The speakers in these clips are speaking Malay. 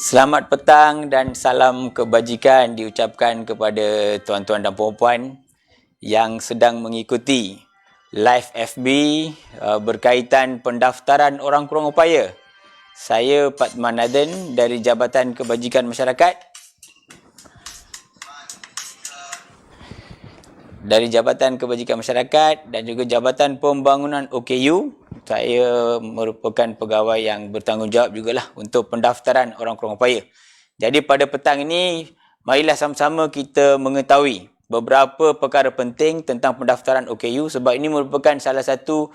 Selamat petang dan salam kebajikan diucapkan kepada tuan-tuan dan puan-puan yang sedang mengikuti live FB berkaitan pendaftaran orang kurang upaya. Saya Patman Naden dari Jabatan Kebajikan Masyarakat. Dari Jabatan Kebajikan Masyarakat dan juga Jabatan Pembangunan OKU, saya merupakan pegawai yang bertanggungjawab jugalah untuk pendaftaran orang kurang upaya. Jadi pada petang ini, marilah sama-sama kita mengetahui beberapa perkara penting tentang pendaftaran OKU sebab ini merupakan salah satu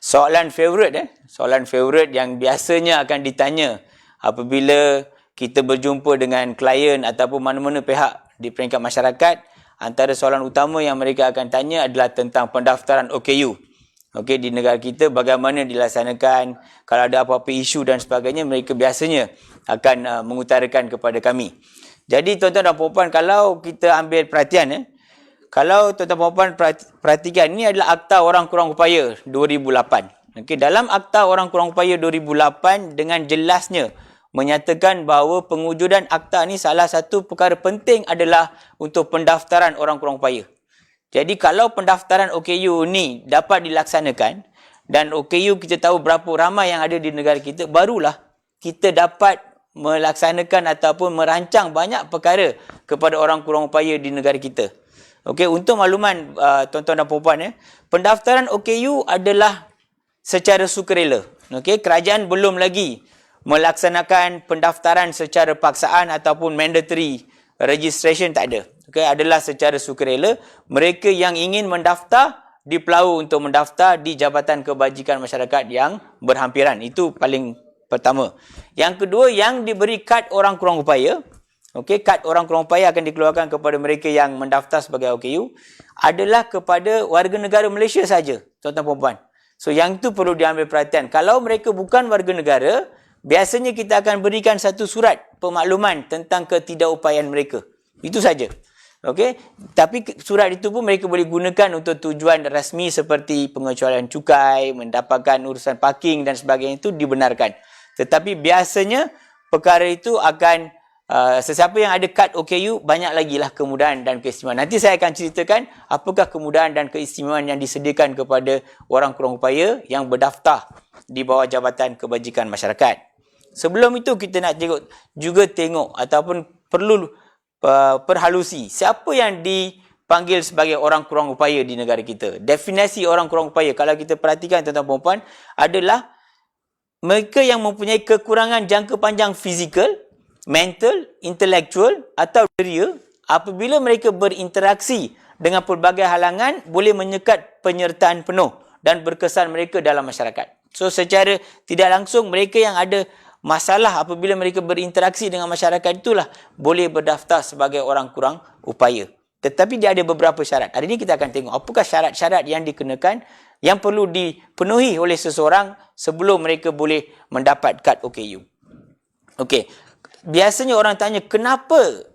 soalan favourite soalan favourite yang biasanya akan ditanya apabila kita berjumpa dengan klien ataupun mana-mana pihak di peringkat masyarakat. Antara soalan utama yang mereka akan tanya adalah tentang pendaftaran OKU. Okey, di negara kita bagaimana dilaksanakan, kalau ada apa-apa isu dan sebagainya, mereka biasanya akan mengutarakan kepada kami. Jadi tuan-tuan dan puan-puan, kalau kita ambil perhatian, kalau tuan-tuan dan puan-puan perhatikan, ini adalah Akta Orang Kurang Upaya 2008. Okey, dalam Akta Orang Kurang Upaya 2008 dengan jelasnya menyatakan bahawa pengujudan akta ni salah satu perkara penting adalah untuk pendaftaran orang kurang upaya. Jadi kalau pendaftaran OKU ni dapat dilaksanakan dan OKU kita tahu berapa ramai yang ada di negara kita, barulah kita dapat melaksanakan ataupun merancang banyak perkara kepada orang kurang upaya di negara kita. Okey, untuk makluman tuan-tuan dan puan-puan, pendaftaran OKU adalah secara sukarela. Okey, kerajaan belum lagi melaksanakan pendaftaran secara paksaan ataupun mandatory registration, tak ada. Okay, adalah secara sukarela. Mereka yang ingin mendaftar dipelau untuk mendaftar di Jabatan Kebajikan Masyarakat yang berhampiran. Itu paling pertama. Yang kedua, yang diberi kad orang kurang upaya. Okay, kad orang kurang upaya akan dikeluarkan kepada mereka yang mendaftar sebagai OKU adalah kepada warga negara Malaysia saja, tuan-tuan puan-puan. So yang itu perlu diambil perhatian. Kalau mereka bukan warga negara, biasanya kita akan berikan satu surat pemakluman tentang ketidakupayaan mereka. Itu saja. Okey, tapi surat itu pun mereka boleh gunakan untuk tujuan rasmi seperti pengecualian cukai, mendapatkan urusan parking dan sebagainya, itu dibenarkan. Tetapi biasanya perkara itu akan sesiapa yang ada kad OKU, banyak lagi lah kemudahan dan keistimewaan. Nanti saya akan ceritakan apakah kemudahan dan keistimewaan yang disediakan kepada orang kurang upaya yang berdaftar di bawah Jabatan Kebajikan Masyarakat. Sebelum itu kita nak juga tengok ataupun perlu perhalusi siapa yang dipanggil sebagai orang kurang upaya di negara kita. Definisi orang kurang upaya, kalau kita perhatikan tuan-tuan puan-puan, adalah mereka yang mempunyai kekurangan jangka panjang fizikal, mental, intelektual atau deria apabila mereka berinteraksi dengan pelbagai halangan boleh menyekat penyertaan penuh dan berkesan mereka dalam masyarakat. So secara tidak langsung mereka yang ada masalah apabila mereka berinteraksi dengan masyarakat itulah boleh berdaftar sebagai orang kurang upaya. Tetapi dia ada beberapa syarat. Hari ini kita akan tengok apakah syarat-syarat yang dikenakan yang perlu dipenuhi oleh seseorang sebelum mereka boleh mendapat kad OKU. Okey. Biasanya orang tanya, kenapa?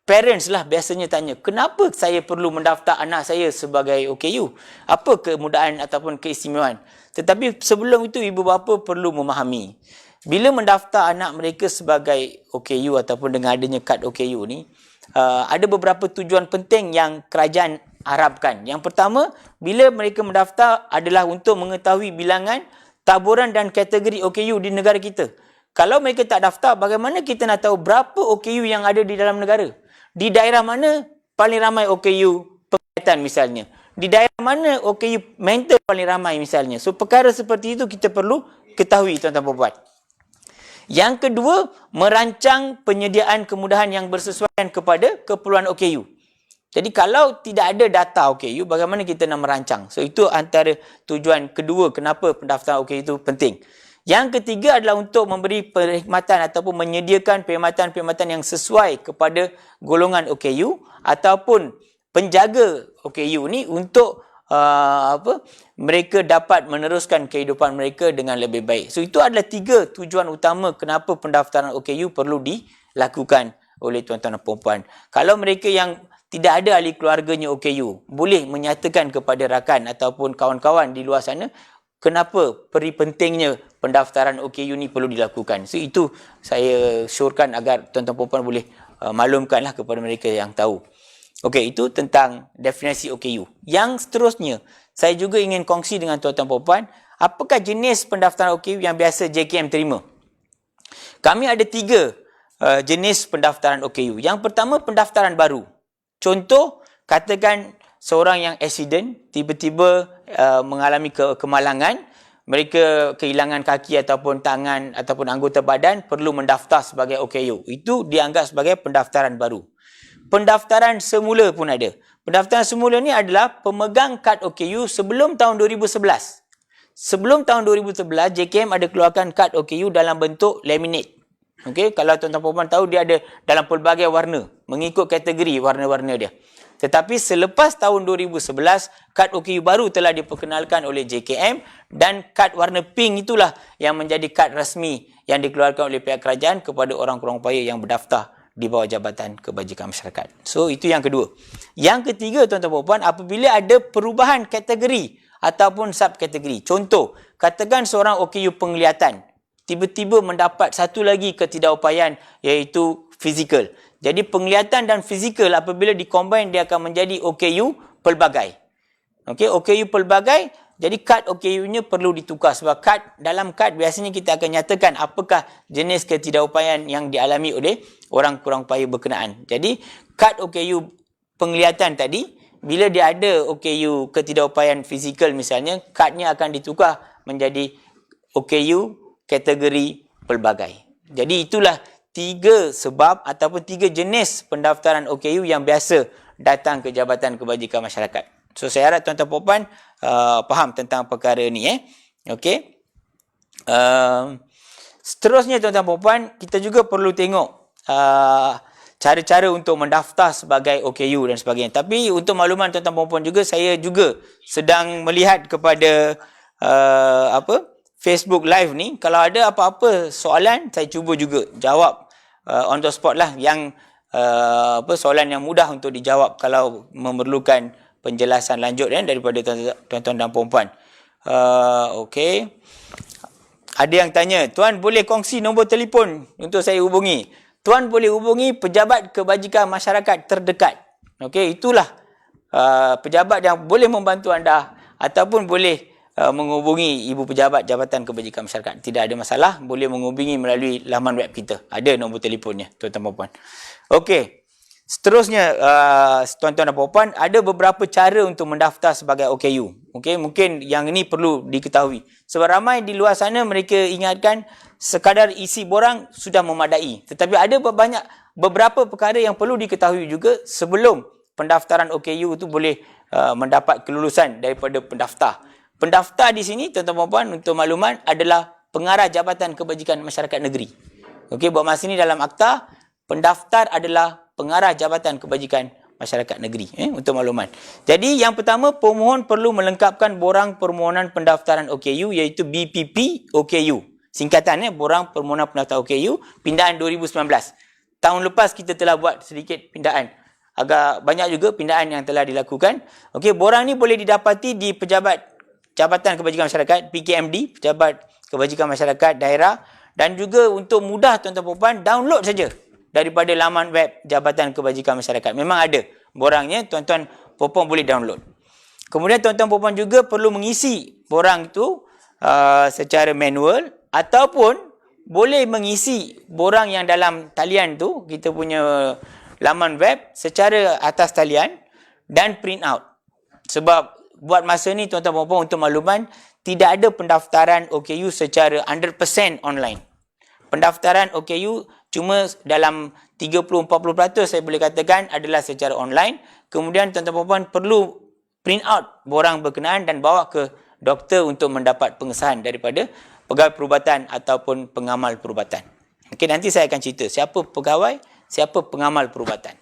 Parents lah biasanya tanya, kenapa saya perlu mendaftar anak saya sebagai OKU? Apa kemudahan ataupun keistimewaan? Tetapi sebelum itu ibu bapa perlu memahami, bila mendaftar anak mereka sebagai OKU ataupun dengan adanya kad OKU ni, ada beberapa tujuan penting yang kerajaan harapkan. Yang pertama, bila mereka mendaftar adalah untuk mengetahui bilangan, taburan dan kategori OKU di negara kita. Kalau mereka tak daftar, bagaimana kita nak tahu berapa OKU yang ada di dalam negara? Di daerah mana paling ramai OKU penglihatan misalnya? Di daerah mana OKU mental paling ramai misalnya? So perkara seperti itu kita perlu ketahui, tuan-tuan dan puan. Yang kedua, merancang penyediaan kemudahan yang bersesuaian kepada keperluan OKU. Jadi kalau tidak ada data OKU, bagaimana kita nak merancang? So itu antara tujuan kedua kenapa pendaftaran OKU itu penting. Yang ketiga adalah untuk memberi perkhidmatan ataupun menyediakan perkhidmatan yang sesuai kepada golongan OKU ataupun penjaga OKU ni untuk mereka dapat meneruskan kehidupan mereka dengan lebih baik. So itu adalah tiga tujuan utama kenapa pendaftaran OKU perlu dilakukan oleh tuan-tuan dan puan-puan. Kalau mereka yang tidak ada ahli keluarganya OKU, boleh menyatakan kepada rakan ataupun kawan-kawan di luar sana, kenapa pentingnya pendaftaran OKU ni perlu dilakukan. So itu saya syorkan agar tuan-tuan puan-puan boleh maklumkanlah kepada mereka yang tahu. Okey, itu tentang definisi OKU. Yang seterusnya, saya juga ingin kongsi dengan tuan-tuan puan-puan, apakah jenis pendaftaran OKU yang biasa JKM terima? Kami ada 3 jenis pendaftaran OKU. Yang pertama, pendaftaran baru. Contoh, katakan seorang yang accident, tiba-tiba mengalami kemalangan, mereka kehilangan kaki ataupun tangan ataupun anggota badan, perlu mendaftar sebagai OKU. Itu dianggap sebagai pendaftaran baru. Pendaftaran semula pun ada. Pendaftaran semula ni adalah pemegang kad OKU sebelum tahun 2011. Sebelum tahun 2011, JKM ada keluarkan kad OKU dalam bentuk laminate. Okey, kalau tuan-tuan puan-puan tahu, dia ada dalam pelbagai warna, mengikut kategori warna-warna dia. Tetapi selepas tahun 2011, kad OKU baru telah diperkenalkan oleh JKM dan kad warna pink itulah yang menjadi kad rasmi yang dikeluarkan oleh pihak kerajaan kepada orang-orang upaya yang berdaftar di bawah Jabatan Kebajikan Masyarakat. So, itu yang kedua. Yang ketiga, tuan-tuan puan-puan, apabila ada perubahan kategori ataupun subkategori. Contoh, katakan seorang OKU penglihatan tiba-tiba mendapat satu lagi ketidakupayaan, iaitu fizikal. Jadi, penglihatan dan fizikal apabila dikombine, dia akan menjadi OKU pelbagai. Okey, OKU pelbagai. Jadi kad OKU-nya perlu ditukar sebab dalam kad biasanya kita akan nyatakan apakah jenis ketidakupayaan yang dialami oleh orang kurang upaya berkenaan. Jadi kad OKU penglihatan tadi, bila dia ada OKU ketidakupayaan fizikal misalnya, kadnya akan ditukar menjadi OKU kategori pelbagai. Jadi itulah 3 sebab ataupun 3 jenis pendaftaran OKU yang biasa datang ke Jabatan Kebajikan Masyarakat. So, saya harap tuan-tuan puan-puan faham tentang perkara ni. Okey. Seterusnya tuan-tuan puan-puan, kita juga perlu tengok cara-cara untuk mendaftar sebagai OKU dan sebagainya. Tapi untuk makluman tuan-tuan puan-puan juga, saya juga sedang melihat kepada Facebook Live ni. Kalau ada apa-apa soalan, saya cuba juga jawab on the spot lah. Yang soalan yang mudah untuk dijawab kalau memerlukan penjelasan lanjut daripada tuan-tuan dan puan-puan. Okey. Ada yang tanya, tuan boleh kongsi nombor telefon untuk saya hubungi? Tuan boleh hubungi pejabat kebajikan masyarakat terdekat. Okey, itulah pejabat yang boleh membantu anda ataupun boleh menghubungi ibu pejabat Jabatan Kebajikan Masyarakat. Tidak ada masalah, boleh menghubungi melalui laman web kita. Ada nombor telefonnya, tuan-tuan puan-puan. Okey. Seterusnya, tuan-tuan dan puan-puan, ada beberapa cara untuk mendaftar sebagai OKU. Okey, mungkin yang ini perlu diketahui. Sebab ramai di luar sana mereka ingatkan sekadar isi borang sudah memadai. Tetapi ada beberapa perkara yang perlu diketahui juga sebelum pendaftaran OKU itu boleh mendapat kelulusan daripada pendaftar. Pendaftar di sini, tuan-tuan puan-puan, untuk makluman adalah pengarah Jabatan Kebajikan Masyarakat Negeri. Okey, buat masa ini dalam akta, pendaftar adalah pengarah Jabatan Kebajikan Masyarakat Negeri. Untuk makluman. Jadi yang pertama, pemohon perlu melengkapkan borang permohonan pendaftaran OKU, iaitu BPP OKU. Singkatan borang permohonan pendaftaran OKU, pindaan 2019. Tahun lepas kita telah buat sedikit pindaan. Agak banyak juga pindaan yang telah dilakukan. Okey, borang ni boleh didapati di pejabat Jabatan Kebajikan Masyarakat, PKMD, Pejabat Kebajikan Masyarakat Daerah, dan juga untuk mudah tuan-tuan puan-puan, download saja daripada laman web Jabatan Kebajikan Masyarakat. Memang ada borangnya, tuan-tuan puan-puan boleh download. Kemudian tuan-tuan puan-puan juga perlu mengisi borang itu secara manual ataupun boleh mengisi borang yang dalam talian tu, kita punya laman web, secara atas talian dan print out. Sebab buat masa ni tuan-tuan puan-puan, untuk makluman, tidak ada pendaftaran OKU secara 100% online. Pendaftaran OKU cuma dalam 30-40% saya boleh katakan adalah secara online. Kemudian tuan-tuan puan-puan perlu print out borang berkenaan dan bawa ke doktor untuk mendapat pengesahan daripada pegawai perubatan ataupun pengamal perubatan. Okey, nanti saya akan cerita siapa pegawai, siapa pengamal perubatan.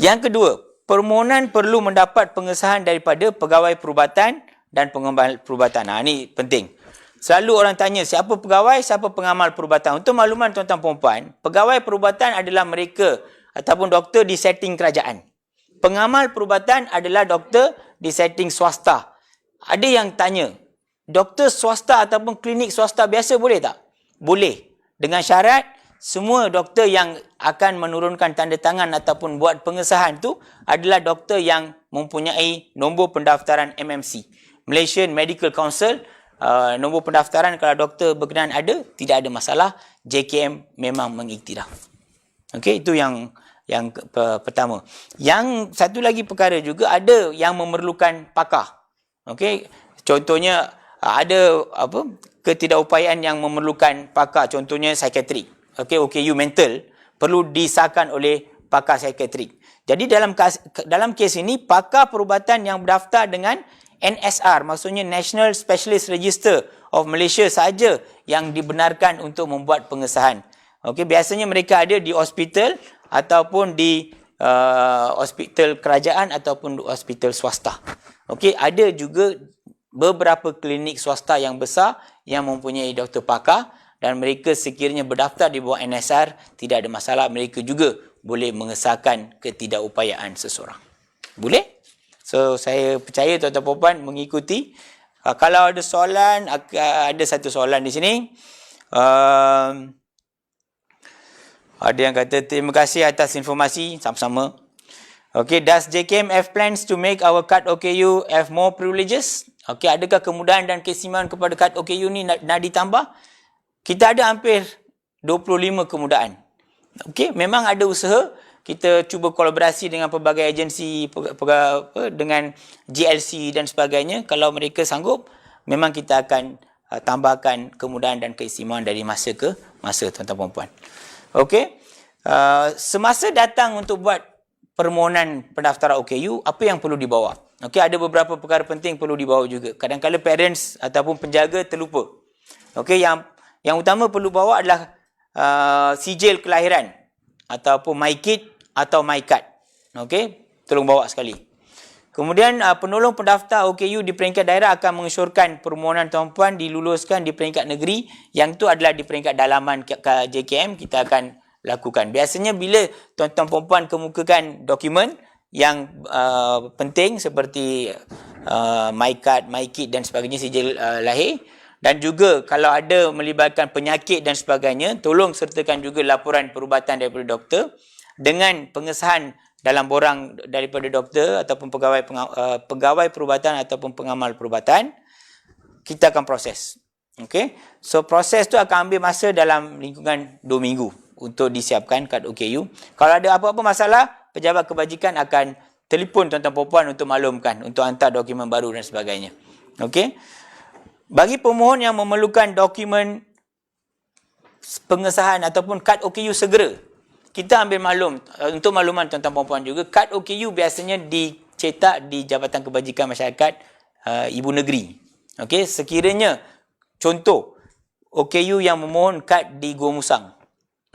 Yang kedua, permohonan perlu mendapat pengesahan daripada pegawai perubatan dan pengamal perubatan. Ini penting. Selalu orang tanya siapa pegawai, siapa pengamal perubatan. Untuk makluman tuan-tuan puan-puan, pegawai perubatan adalah mereka ataupun doktor di setting kerajaan. Pengamal perubatan adalah doktor di setting swasta. Ada yang tanya, doktor swasta ataupun klinik swasta biasa boleh tak? Boleh. Dengan syarat semua doktor yang akan menurunkan tanda tangan ataupun buat pengesahan tu adalah doktor yang mempunyai nombor pendaftaran MMC, Malaysian Medical Council. Nombor pendaftaran kalau doktor berkenaan ada, tidak ada masalah. JKM memang mengiktiraf. Okey, itu yang pertama. Yang satu lagi perkara juga, ada yang memerlukan pakar. Okey, contohnya ada ketidakupayaan yang memerlukan pakar, contohnya psikiatrik. Okey, OKU mental perlu disahkan oleh pakar psikiatrik. Jadi dalam kes ini pakar perubatan yang berdaftar dengan NSR, maksudnya National Specialist Register of Malaysia saja yang dibenarkan untuk membuat pengesahan. Okey, biasanya mereka ada di hospital ataupun di hospital kerajaan ataupun hospital swasta. Okey, ada juga beberapa klinik swasta yang besar yang mempunyai doktor pakar dan mereka sekiranya berdaftar di bawah NSR, tidak ada masalah, mereka juga boleh mengesahkan ketidakupayaan seseorang. Boleh? So, saya percaya tuan-tuan dan puan mengikuti. Kalau ada soalan, ada satu soalan di sini. Ada yang kata, terima kasih atas informasi, sama-sama. Okay, does JKM have plans to make our card OKU have more privileges? Okay, adakah kemudahan dan keistimewaan kepada kad OKU ni nak ditambah? Kita ada hampir 25 kemudahan. Okay, memang ada usaha. Kita cuba kolaborasi dengan pelbagai agensi, dengan GLC dan sebagainya. Kalau mereka sanggup, memang kita akan tambahkan kemudahan dan keistimewaan dari masa ke masa, tuan-tuan dan puan. Okey, semasa datang untuk buat permohonan pendaftaran OKU, apa yang perlu dibawa? Okey, ada beberapa perkara penting perlu dibawa juga. Kadang-kadang parents ataupun penjaga terlupa. Okey, yang utama perlu bawa adalah sijil kelahiran ataupun MyKid atau MyCard. Okey, tolong bawa sekali. Kemudian penolong pendaftar OKU di peringkat daerah akan mengesyorkan permohonan tuan-puan diluluskan di peringkat negeri. Yang itu adalah di peringkat dalaman JKM kita akan lakukan. Biasanya bila tuan-tuan puan-puan kemukakan dokumen yang penting seperti MyCard, MyKid dan sebagainya, sijil lahir, dan juga kalau ada melibatkan penyakit dan sebagainya, tolong sertakan juga laporan perubatan daripada doktor dengan pengesahan dalam borang daripada doktor ataupun pegawai perubatan ataupun pengamal perubatan. Kita akan proses. Okey. So proses tu akan ambil masa dalam lingkungan 2 minggu untuk disiapkan kad OKU. Kalau ada apa-apa masalah, pejabat kebajikan akan telefon tuan-tuan puan-puan untuk maklumkan, untuk hantar dokumen baru dan sebagainya. Okey. Bagi pemohon yang memerlukan dokumen pengesahan ataupun kad OKU segera, kita ambil maklum, untuk makluman tuan-tuan puan-puan juga, kad OKU biasanya dicetak di Jabatan Kebajikan Masyarakat Ibu Negeri. Okey, sekiranya contoh OKU yang memohon kad di Gua Musang.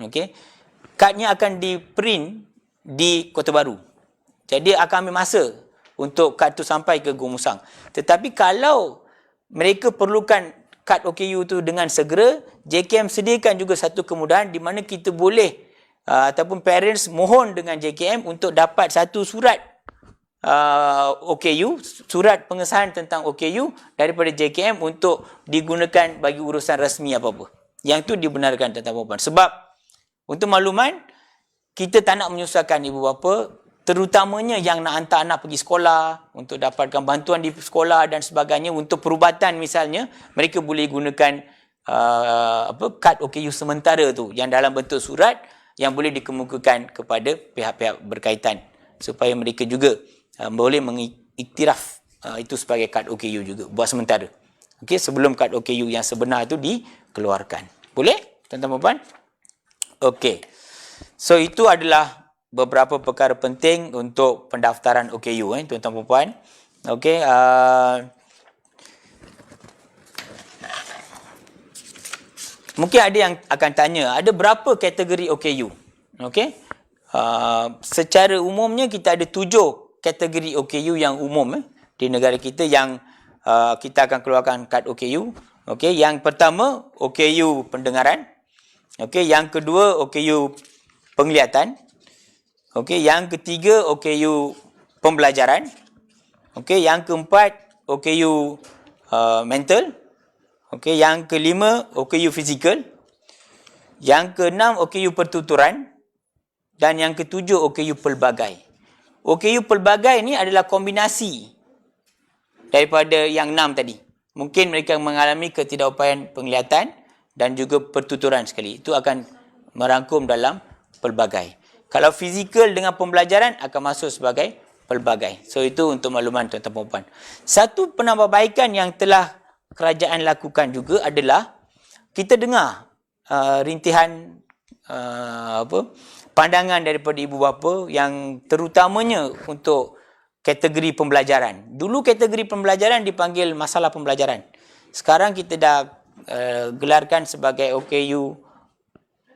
Okey, kadnya akan di-print di Kota Baru. Jadi akan ambil masa untuk kad tu sampai ke Gua Musang. Tetapi kalau mereka perlukan kad OKU tu dengan segera, JKM sediakan juga satu kemudahan di mana kita boleh ataupun parents mohon dengan JKM untuk dapat satu surat OKU, surat pengesahan tentang OKU daripada JKM untuk digunakan bagi urusan rasmi apa-apa. Yang tu dibenarkan tuan-tuan puan-puan. Sebab untuk makluman, kita tak nak menyusahkan ibu bapa, terutamanya yang nak hantar anak pergi sekolah, untuk dapatkan bantuan di sekolah dan sebagainya, untuk perubatan misalnya, mereka boleh gunakan kad OKU sementara tu yang dalam bentuk surat yang boleh dikemukakan kepada pihak-pihak berkaitan supaya mereka juga boleh mengiktiraf itu sebagai kad OKU juga buat sementara. Okey, sebelum kad OKU yang sebenar itu dikeluarkan. Boleh, tuan-tuan puan? Okey. So itu adalah beberapa perkara penting untuk pendaftaran OKU, tuan-tuan puan. Okey, mungkin ada yang akan tanya, ada berapa kategori OKU? Okey. Secara umumnya kita ada 7 kategori OKU yang umum di negara kita yang kita akan keluarkan kad OKU. Okey, yang pertama OKU pendengaran. Okey, yang kedua OKU penglihatan. Okey, yang ketiga OKU pembelajaran. Okey, yang keempat OKU mental. Okey, yang kelima OKU fizikal. Yang keenam OKU pertuturan. Dan yang ketujuh OKU pelbagai. OKU pelbagai ni adalah kombinasi daripada yang 6 tadi. Mungkin mereka mengalami ketidakupayaan penglihatan dan juga pertuturan sekali. Itu akan merangkum dalam pelbagai. Kalau fizikal dengan pembelajaran akan masuk sebagai pelbagai. So itu untuk makluman tuan-tuan dan puan. Satu penambahbaikan yang telah kerajaan lakukan juga adalah kita dengar rintihan pandangan daripada ibu bapa yang terutamanya untuk kategori pembelajaran. Dulu kategori pembelajaran dipanggil masalah pembelajaran. Sekarang kita dah gelarkan sebagai OKU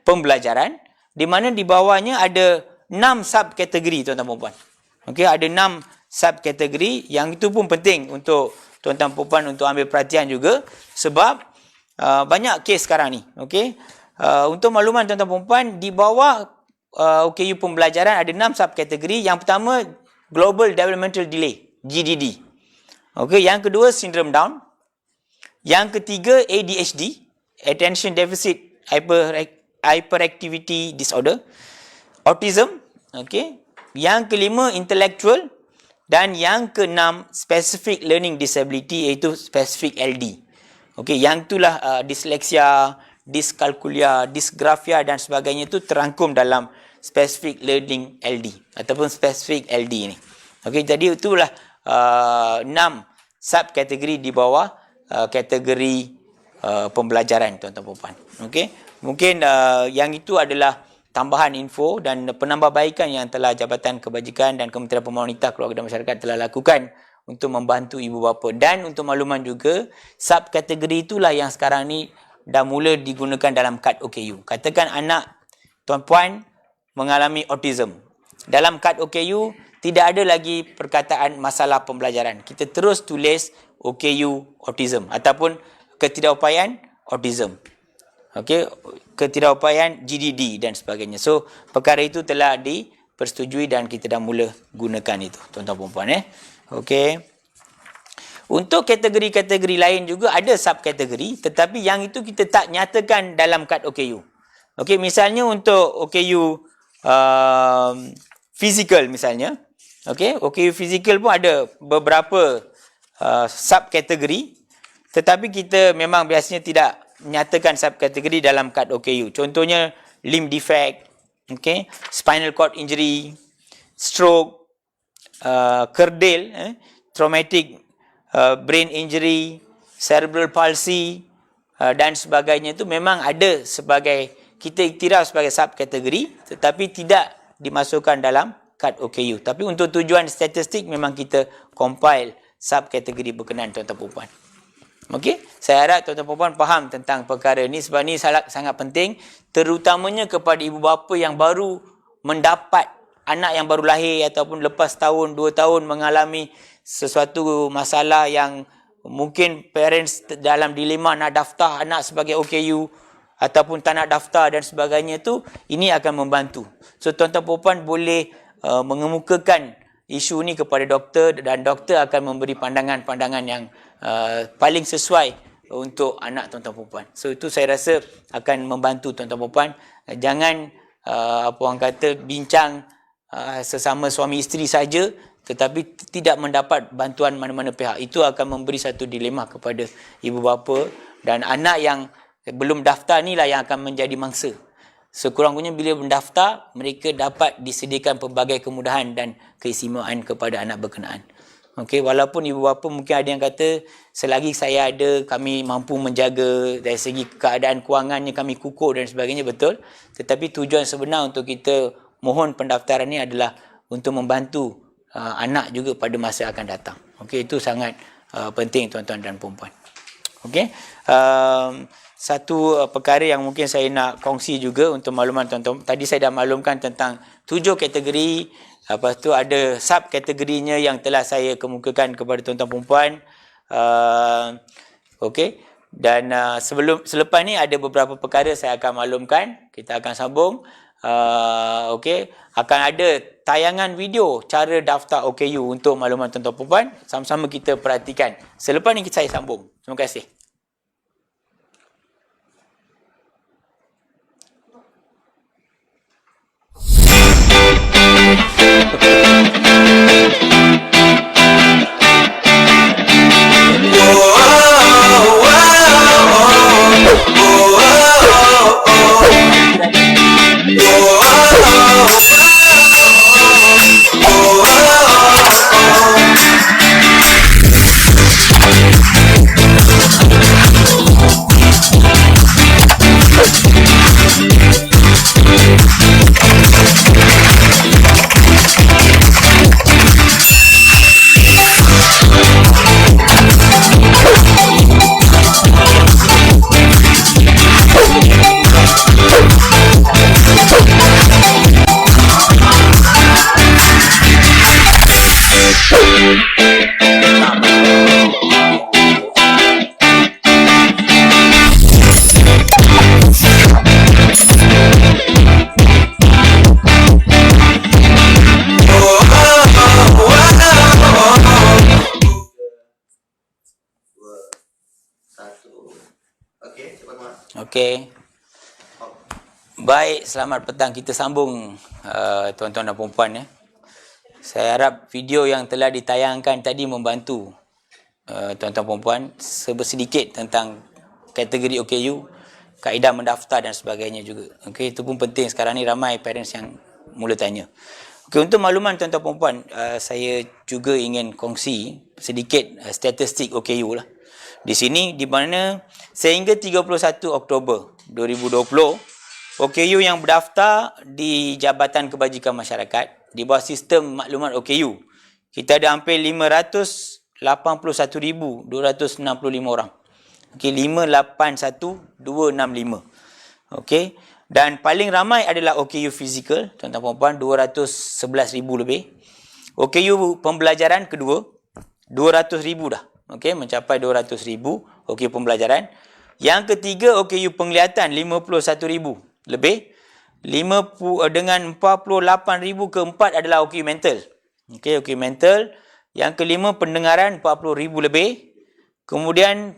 pembelajaran, di mana di bawahnya ada 6 subkategori tuan-tuan dan puan. Okey, ada 6 subkategori yang itu pun penting untuk tuan-tuan dan puan untuk ambil perhatian juga sebab banyak kes sekarang ni. Okey. Untuk makluman tuan-tuan dan puan, di bawah OKU pembelajaran ada 6 subkategori. Yang pertama Global Developmental Delay, GDD. Okey, yang kedua Syndrome Down. Yang ketiga ADHD, Attention Deficit Hyperactivity Disorder. Autism, okey. Yang kelima Intellectual dan yang keenam Specific Learning Disability iaitu Specific LD. Okey, yang itulah disleksia, diskalkulia, disgrafia dan sebagainya itu terangkum dalam Specific Learning LD ataupun Specific LD ni. Okey, jadi itulah 6 subkategori di bawah kategori pembelajaran tuan-tuan puan. Okey, mungkin yang itu adalah tambahan info dan penambahbaikan yang telah Jabatan Kebajikan dan Kementerian Pembangunan Wanita, Keluarga dan Masyarakat telah lakukan untuk membantu ibu bapa. Dan untuk makluman juga, subkategori itulah yang sekarang ni dah mula digunakan dalam kad OKU. Katakan anak tuan-puan mengalami autism. Dalam kad OKU, tidak ada lagi perkataan masalah pembelajaran. Kita terus tulis OKU autism ataupun ketidakupayaan autism. Okey, ketidakupayaan GDD dan sebagainya. So, perkara itu telah dipersetujui dan kita dah mula gunakan itu, tuan-tuan dan puan. Okey. Untuk kategori-kategori lain juga ada subkategori, tetapi yang itu kita tak nyatakan dalam kad OKU. Okey, misalnya untuk OKU fizikal misalnya. Okey, OKU fizikal pun ada beberapa subkategori, tetapi kita memang biasanya tidak menyatakan subkategori dalam kad OKU. Contohnya limb defect, okey, spinal cord injury, stroke, kerdil, traumatic brain injury, cerebral palsy dan sebagainya itu memang ada sebagai kita iktiraf sebagai subkategori tetapi tidak dimasukkan dalam kad OKU. Tapi untuk tujuan statistik memang kita compile subkategori berkenaan tuan-tuan dan puan. Okey, saya harap tuan-tuan dan puan faham tentang perkara ini sebab ini sangat penting terutamanya kepada ibu bapa yang baru mendapat anak yang baru lahir ataupun lepas tahun 2 tahun mengalami sesuatu masalah yang mungkin parents dalam dilema nak daftar anak sebagai OKU ataupun tak nak daftar dan sebagainya tu, ini akan membantu. So tuan-tuan puan boleh mengemukakan isu ni kepada doktor dan doktor akan memberi pandangan-pandangan yang paling sesuai untuk anak tuan-tuan puan. So itu saya rasa akan membantu tuan-tuan puan. Jangan apa orang kata bincang sesama suami isteri saja tetapi tidak mendapat bantuan mana-mana pihak. Itu akan memberi satu dilema kepada ibu bapa dan anak yang belum daftar ni lah yang akan menjadi mangsa. Sekurang-kurangnya bila mendaftar, mereka dapat disediakan pelbagai kemudahan dan keistimewaan kepada anak berkenaan. Okey, walaupun ibu bapa mungkin ada yang kata selagi saya ada, kami mampu menjaga dari segi keadaan kewangannya, kami kukuh dan sebagainya, betul. Tetapi tujuan sebenar untuk kita mohon pendaftaran ni adalah untuk membantu anak juga pada masa akan datang. Okey, itu sangat penting tuan-tuan dan puan-puan. Okey. Satu perkara yang mungkin saya nak kongsi juga untuk makluman tuan-tuan. Tadi saya dah maklumkan tentang 7 kategori. Lepas tu ada subkategorinya yang telah saya kemukakan kepada tuan-tuan perempuan. Okey. Dan selepas ni ada beberapa perkara saya akan maklumkan. Kita akan sambung. Okey. Akan ada tayangan video cara daftar OKU untuk makluman tuan-tuan perempuan. Sama-sama kita perhatikan. Selepas ni saya sambung. Terima kasih. Okey. Baik, selamat petang. Kita sambung tuan-tuan dan puan-puan ya. Saya harap video yang telah ditayangkan tadi membantu tuan-tuan puan-puan sedikit tentang kategori OKU, kaedah mendaftar dan sebagainya juga. Okey, itu pun penting. Sekarang ni ramai parents yang mula tanya. Okey, untuk makluman tuan-tuan puan-puan, saya juga ingin kongsi sedikit statistik OKU lah. Di sini di mana sehingga 31 Oktober 2020, OKU yang berdaftar di Jabatan Kebajikan Masyarakat di bawah sistem maklumat OKU, kita ada hampir 581,265 orang. Okey, 581,265. Okey, dan paling ramai adalah OKU fizikal, tuan-tuan puan-puan, 211,000 lebih. OKU pembelajaran kedua, 200,000 dah. Okey, mencapai 200,000 OKU pembelajaran. Yang ketiga, OKU penglihatan, 51,000 lebih. Dengan 48,000 keempat adalah OKU mental. Okey, OKU mental. Yang kelima, pendengaran, 40,000 lebih. Kemudian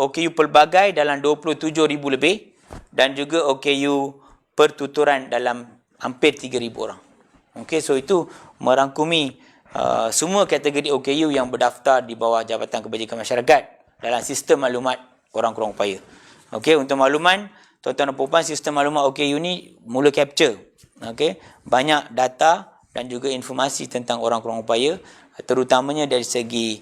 OKU pelbagai dalam 27,000 lebih. Dan juga OKU pertuturan dalam hampir 3,000 orang. Okey, so itu merangkumi semua kategori OKU yang berdaftar di bawah Jabatan Kebajikan Masyarakat dalam sistem maklumat orang kurang upaya. Okey, untuk makluman tuan-tuan dan puan-puan, sistem maklumat OKU ni mula capture banyak data dan juga informasi tentang orang kurang upaya, terutamanya dari segi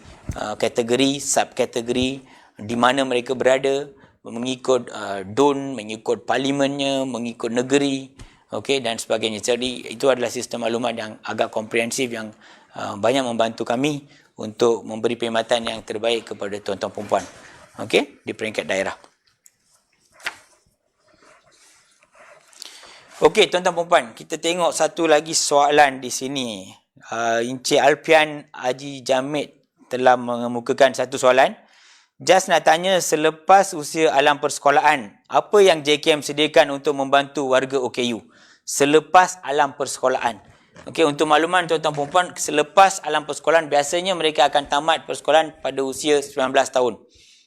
kategori, subkategori, di mana mereka berada, mengikut DUN, mengikut parlimennya, mengikut negeri, dan sebagainya. Jadi itu adalah sistem maklumat yang agak komprehensif yang banyak membantu kami untuk memberi perkhidmatan yang terbaik kepada tuan-tuan perempuan di peringkat daerah. Okey, tuan-tuan perempuan, kita tengok satu lagi soalan di sini. Encik Alfian Haji Jamid telah mengemukakan satu soalan. Just nak tanya, selepas usia alam persekolahan, apa yang JKM sediakan untuk membantu warga OKU selepas alam persekolahan? Okey, untuk makluman tuan-tuan perempuan, selepas alam persekolahan biasanya mereka akan tamat persekolahan pada usia 19 tahun.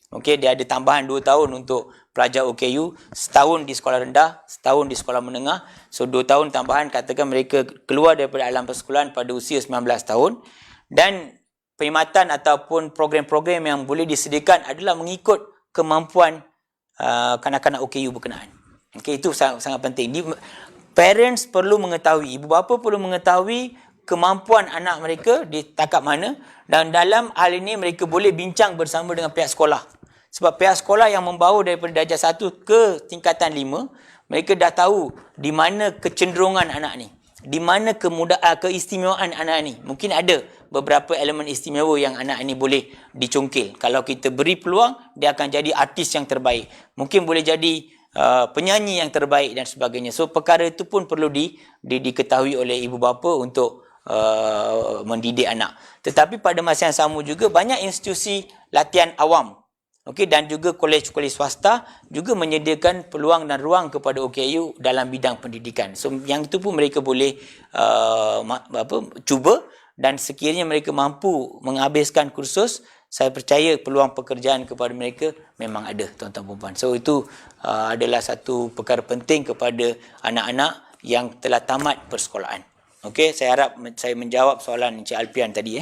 Okey, dia ada tambahan 2 tahun untuk pelajar OKU, setahun di sekolah rendah, setahun di sekolah menengah. So 2 tahun tambahan, katakan mereka keluar daripada alam persekolahan pada usia 19 tahun. Dan perkhidmatan ataupun program-program yang boleh disediakan adalah mengikut kemampuan kanak-kanak OKU berkenaan. Okey, itu sangat penting. Parents perlu mengetahui, ibu bapa perlu mengetahui kemampuan anak mereka di takap mana, dan dalam hal ini mereka boleh bincang bersama dengan pihak sekolah. Sebab pihak sekolah yang membawa daripada darjah 1 ke tingkatan 5, mereka dah tahu di mana kecenderungan anak ni, di mana keistimewaan anak ni. Mungkin ada beberapa elemen istimewa yang anak ini boleh dicongkil. Kalau kita beri peluang, dia akan jadi artis yang terbaik. Mungkin boleh jadi penyanyi yang terbaik dan sebagainya. So perkara itu pun perlu diketahui oleh ibu bapa untuk mendidik anak. Tetapi pada masa yang sama juga banyak institusi latihan awam, dan juga kolej-kolej swasta juga menyediakan peluang dan ruang kepada OKU dalam bidang pendidikan. So yang itu pun mereka boleh cuba, dan sekiranya mereka mampu menghabiskan kursus, saya percaya peluang pekerjaan kepada mereka memang ada, tuan-tuan perempuan. So itu adalah satu perkara penting kepada anak-anak yang telah tamat persekolahan. Okey, saya harap saya menjawab soalan Encik Alfian tadi.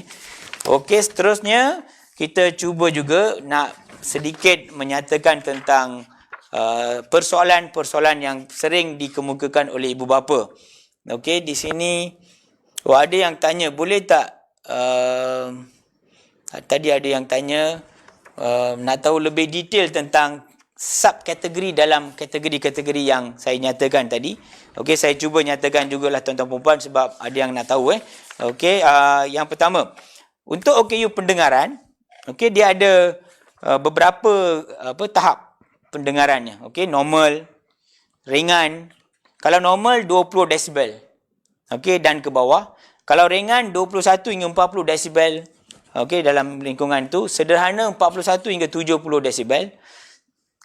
Okey, seterusnya kita cuba juga nak sedikit menyatakan tentang persoalan-persoalan yang sering dikemukakan oleh ibu bapa. Okey, di sini ada yang tanya, boleh tak tadi ada yang tanya nak tahu lebih detail tentang subkategori dalam kategori-kategori yang saya nyatakan tadi. Okey, saya cuba nyatakan jugalah tuan-tuan perempuan sebab ada yang nak tahu. Okey, yang pertama, untuk OKU pendengaran, okey, dia ada beberapa tahap pendengarannya. Okey, normal, ringan. Kalau normal 20 desibel. Okey, dan ke bawah. Kalau ringan 21 hingga 40 desibel. Okey, dalam lingkungan tu. Sederhana 41 hingga 70 desibel.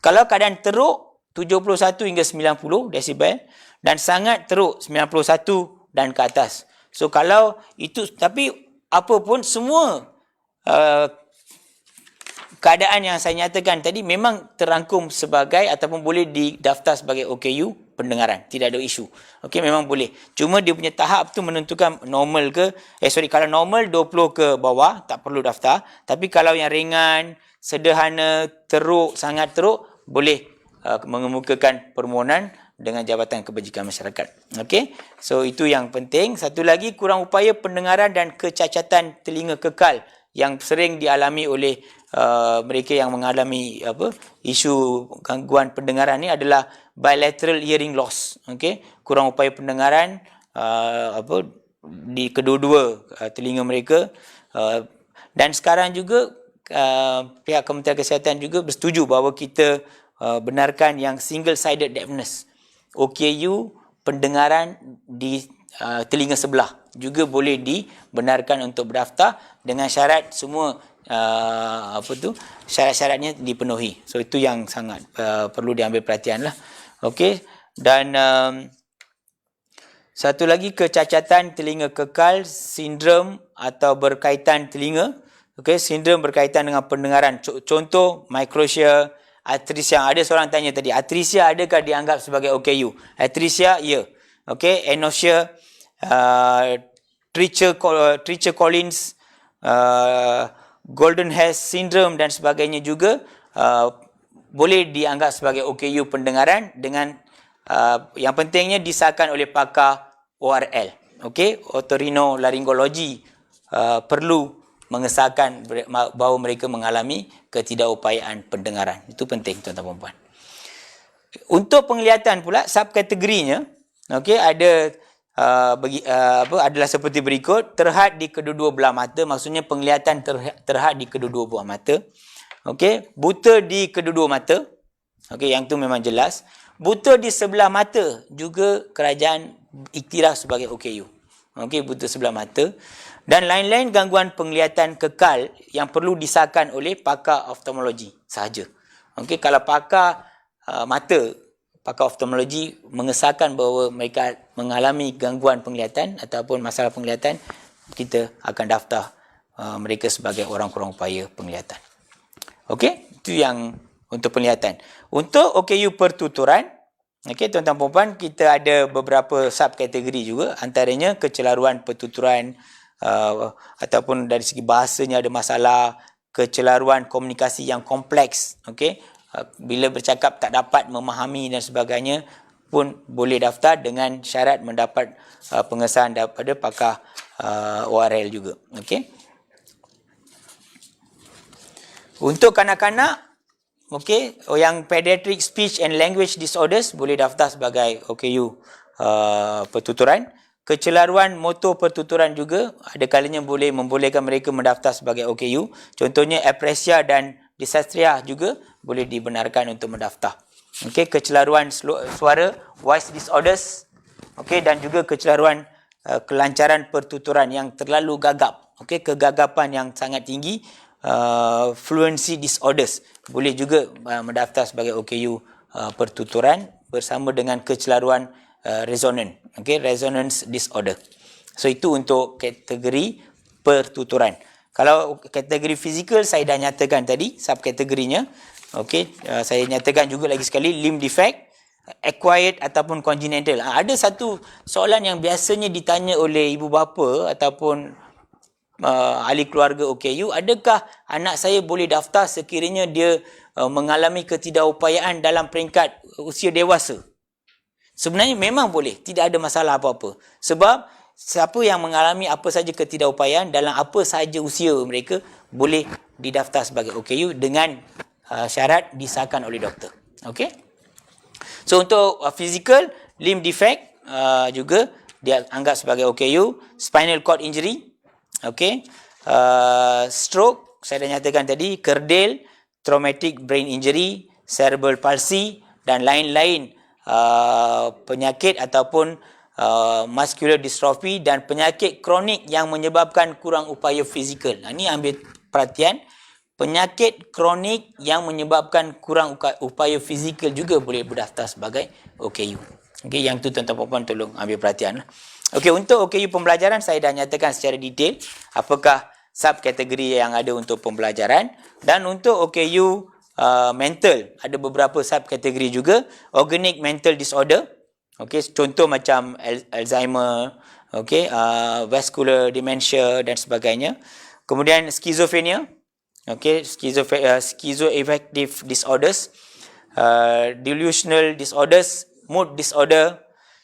Kalau keadaan teruk 71 hingga 90 desibel, dan sangat teruk 91 dan ke atas. So kalau itu, tapi apa pun semua keadaan yang saya nyatakan tadi memang terangkum sebagai ataupun boleh didaftar sebagai OKU pendengaran. Tidak ada isu. Okey, memang boleh. Cuma dia punya tahap tu menentukan normal ke, kalau normal 20 ke bawah, tak perlu daftar. Tapi kalau yang ringan, sederhana, teruk, sangat teruk, boleh mengemukakan permohonan dengan Jabatan Kebajikan Masyarakat. Okey, so itu yang penting. Satu lagi, kurang upaya pendengaran dan kecacatan telinga kekal yang sering dialami oleh mereka yang mengalami isu gangguan pendengaran ni adalah bilateral hearing loss. Okey, kurang upaya pendengaran di kedua-dua telinga mereka, dan sekarang juga pihak Kementerian Kesihatan juga bersetuju bahawa kita benarkan yang single sided deafness, OKU pendengaran di telinga sebelah juga boleh dibenarkan untuk berdaftar dengan syarat semua syarat-syaratnya dipenuhi. So itu yang sangat perlu diambil perhatian lah. Okey, dan satu lagi, kecacatan telinga kekal, sindrom atau berkaitan telinga. Okey, sindrom berkaitan dengan pendengaran. Contoh microtia, atresia. Ada seorang tanya tadi, atresia adakah dianggap sebagai OKU? Atresia, ya. Okey, anosia, Treacher Collins, Golden Hairs syndrome dan sebagainya juga boleh dianggap sebagai OKU pendengaran dengan yang pentingnya disahkan oleh pakar ORL. Okey, otorinolaryngologi perlu mengesahkan bahawa mereka mengalami ketidakupayaan pendengaran. Itu penting, tuan-tuan dan puan. Untuk penglihatan pula, subkategorinya, okey, ada adalah seperti berikut. Terhad di kedua-dua belah mata, maksudnya penglihatan terhad di kedua-dua belah mata. Okey, buta di kedua-dua mata. Okey, yang tu memang jelas. Buta di sebelah mata juga kerajaan iktiraf sebagai OKU. Okey, buta sebelah mata. Dan lain-lain gangguan penglihatan kekal yang perlu disahkan oleh pakar oftalmologi sahaja. Okey, kalau pakar mata, pakar oftalmologi mengesahkan bahawa mereka mengalami gangguan penglihatan ataupun masalah penglihatan, kita akan daftar mereka sebagai orang kurang upaya penglihatan. Okey, itu yang untuk penglihatan. Untuk OKU pertuturan, okey, tuan-tuan dan puan, kita ada beberapa subkategori juga, antaranya kecelaruan pertuturan ataupun dari segi bahasanya ada masalah, kecelaruan komunikasi yang kompleks. Okey, bila bercakap tak dapat memahami dan sebagainya pun boleh daftar dengan syarat mendapat pengesahan daripada pakar ORL juga. Okey. Untuk kanak-kanak, okey, yang pediatric speech and language disorders boleh daftar sebagai OKU pertuturan. Kecelaruan motor pertuturan juga ada kalanya boleh membolehkan mereka mendaftar sebagai OKU. Contohnya apresia dan dysarthria juga boleh dibenarkan untuk mendaftar. Okey, kecelaruan suara, voice disorders, okey, dan juga kecelaruan kelancaran pertuturan yang terlalu gagap. Okey, kegagapan yang sangat tinggi, fluency disorders boleh juga mendaftar sebagai OKU pertuturan bersama dengan kecelaruan resonan. Okey, resonance disorder. So itu untuk kategori pertuturan. Kalau kategori fizikal saya dah nyatakan tadi subkategorinya. Okey, saya nyatakan juga lagi sekali, limb defect, acquired ataupun congenital. Ada satu soalan yang biasanya ditanya oleh ibu bapa ataupun ahli keluarga OKU, adakah anak saya boleh daftar sekiranya dia mengalami ketidakupayaan dalam peringkat usia dewasa? Sebenarnya memang boleh, tidak ada masalah apa-apa. Sebab siapa yang mengalami apa saja ketidakupayaan dalam apa sahaja usia mereka boleh didaftar sebagai OKU dengan syarat disahkan oleh doktor. Okey. So untuk physical, limb defect juga dia anggap sebagai OKU, spinal cord injury, okey, stroke saya dah nyatakan tadi, kerdil, traumatic brain injury, cerebral palsy dan lain-lain penyakit ataupun muscular dystrophy dan penyakit kronik yang menyebabkan kurang upaya fizikal. Ini ambil perhatian, penyakit kronik yang menyebabkan kurang upaya fizikal juga boleh berdaftar sebagai OKU. Okey, yang tu tuan-tuan puan tolong ambil perhatian. Okey, untuk OKU pembelajaran saya dah nyatakan secara detail apakah subkategori yang ada untuk pembelajaran. Dan untuk OKU mental, ada beberapa subkategori juga. Organic mental disorder, okey, contoh macam Alzheimer, okey, vascular dementia dan sebagainya. Kemudian skizofrenia, okey, schizoaffective disorders, delusional disorders, mood disorder,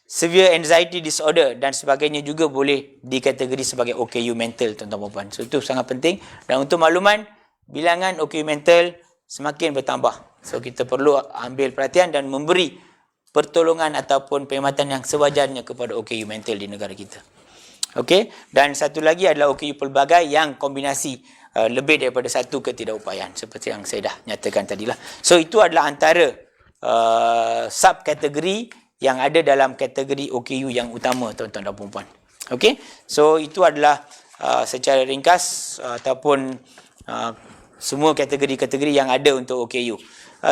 severe anxiety disorder dan sebagainya juga boleh dikategori sebagai OKU mental, tuan-tuan dan puan. So itu sangat penting. Dan untuk makluman, bilangan OKU mental semakin bertambah. So kita perlu ambil perhatian dan memberi pertolongan ataupun perkhidmatan yang sewajarnya kepada OKU mental di negara kita. Okey, dan satu lagi adalah OKU pelbagai yang kombinasi lebih daripada satu ketidakupayaan seperti yang saya dah nyatakan tadilah. So itu adalah antara subkategori yang ada dalam kategori OKU yang utama, tuan-tuan dan puan-puan. Okey, so itu adalah secara ringkas ataupun semua kategori-kategori yang ada untuk OKU.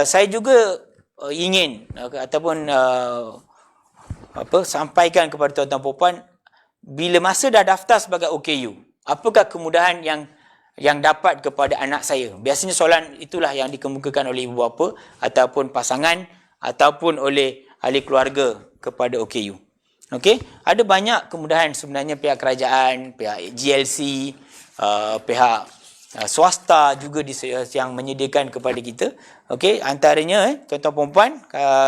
Saya juga ingin ataupun sampaikan kepada tuan-tuan puan-puan, bila masa dah daftar sebagai OKU, apakah kemudahan yang dapat kepada anak saya? Biasanya soalan itulah yang dikemukakan oleh ibu bapa ataupun pasangan ataupun oleh ahli keluarga kepada OKU. Okey, ada banyak kemudahan sebenarnya pihak kerajaan, pihak GLC, pihak swasta juga yang menyediakan kepada kita. Okey, antaranya tuan-tuan puan-puan,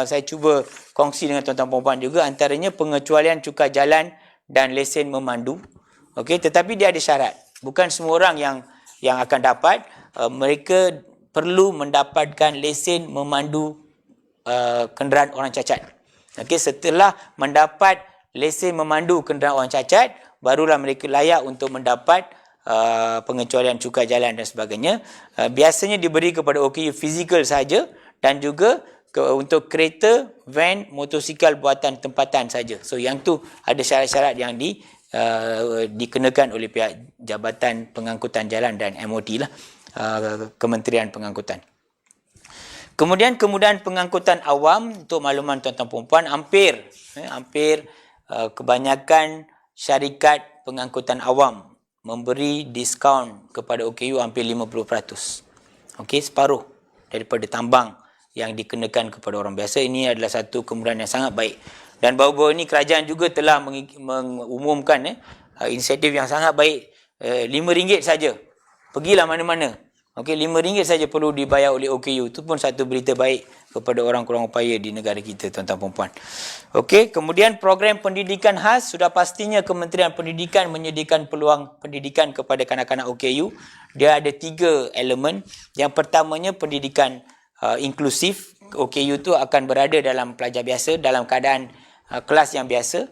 saya cuba kongsi dengan tuan-tuan puan-puan juga, antaranya pengecualian cukai jalan dan lesen memandu. Okey, tetapi dia ada syarat. Bukan semua orang yang akan dapat. Mereka perlu mendapatkan lesen memandu kenderaan orang cacat. Okey, setelah mendapat lesen memandu kenderaan orang cacat, barulah mereka layak untuk mendapat pengecualian cukai jalan dan sebagainya. Biasanya diberi kepada OKU fizikal saja dan juga untuk kereta, van, motosikal buatan tempatan saja. So yang tu ada syarat-syarat yang dikenakan oleh pihak Jabatan Pengangkutan Jalan dan MOT lah, Kementerian Pengangkutan. Kemudian kemudahan pengangkutan awam, untuk makluman tuan-tuan puan-puan, hampir kebanyakan syarikat pengangkutan awam memberi diskaun kepada OKU hampir 50%. Okey, separuh daripada tambang yang dikenakan kepada orang biasa. Ini adalah satu kemudahan yang sangat baik. Dan baru-baru ini kerajaan juga telah mengumumkan inisiatif yang sangat baik, RM5 saja. Pergilah mana-mana. Okey, RM5 saja perlu dibayar oleh OKU. Itu pun satu berita baik kepada orang kurang upaya di negara kita, tuan-tuan puan-puan. Okey, kemudian program pendidikan khas, sudah pastinya Kementerian Pendidikan menyediakan peluang pendidikan kepada kanak-kanak OKU. Dia ada 3 elemen. Yang pertamanya pendidikan inklusif. OKU itu akan berada dalam pelajar biasa, dalam keadaan kelas yang biasa.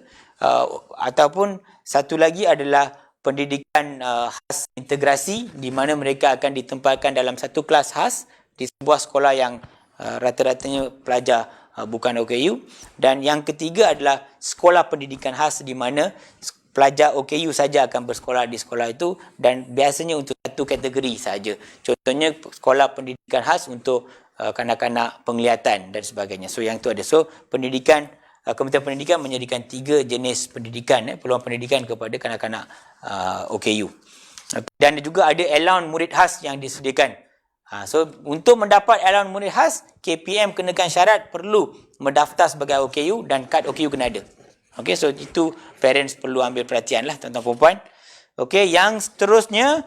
Ataupun satu lagi adalah pendidikan khas integrasi, di mana mereka akan ditempatkan dalam satu kelas khas di sebuah sekolah yang rata-ratanya pelajar bukan OKU. Dan yang ketiga adalah sekolah pendidikan khas, di mana pelajar OKU saja akan bersekolah di sekolah itu, dan biasanya untuk satu kategori saja. Contohnya sekolah pendidikan khas untuk kanak-kanak penglihatan dan sebagainya. So yang tu ada. So pendidikan, Kementerian Pendidikan menyediakan 3 jenis pendidikan, peluang pendidikan kepada kanak-kanak OKU. Dan juga ada allowance murid khas yang disediakan. So untuk mendapat allowance murid khas, KPM kenakan syarat perlu mendaftar sebagai OKU dan kad OKU kena ada. Okey, so itu parents perlu ambil perhatian lah, tuan-tuan puan-puan. Okey, yang seterusnya,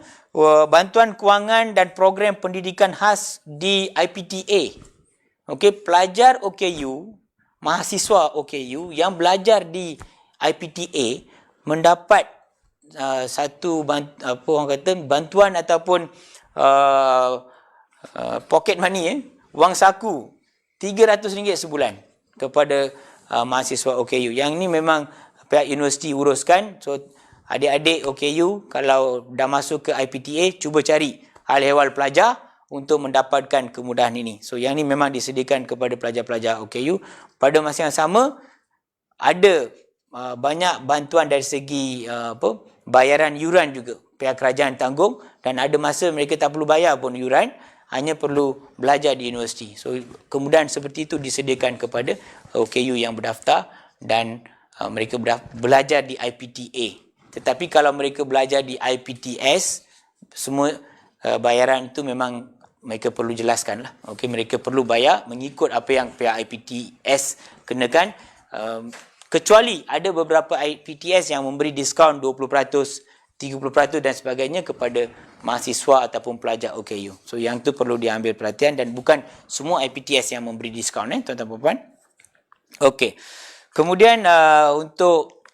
bantuan kewangan dan program pendidikan khas di IPTA. Okey, pelajar OKU, mahasiswa OKU yang belajar di IPTA mendapat satu bantuan ataupun pocket money, wang saku RM300 sebulan kepada mahasiswa OKU. Yang ni memang pihak universiti uruskan. So adik-adik OKU kalau dah masuk ke IPTA, cuba cari hal ehwal pelajar untuk mendapatkan kemudahan ini. So yang ni memang disediakan kepada pelajar-pelajar OKU. Pada masa yang sama, ada banyak bantuan dari segi bayaran yuran juga pihak kerajaan tanggung, dan ada masa mereka tak perlu bayar pun yuran, hanya perlu belajar di universiti. So kemudahan seperti itu disediakan kepada OKU yang berdaftar, dan mereka belajar di IPTA. Tetapi kalau mereka belajar di IPTS, semua bayaran itu memang mereka perlu jelaskan lah. Okey, mereka perlu bayar mengikut apa yang pihak IPTS kenakan. Kecuali ada beberapa IPTS yang memberi diskaun 20%, 30% dan sebagainya kepada mahasiswa ataupun pelajar OKU. So yang tu perlu diambil perhatian dan bukan semua IPTS yang memberi diskaun tuan-tuan dan puan. Okey. Kemudian untuk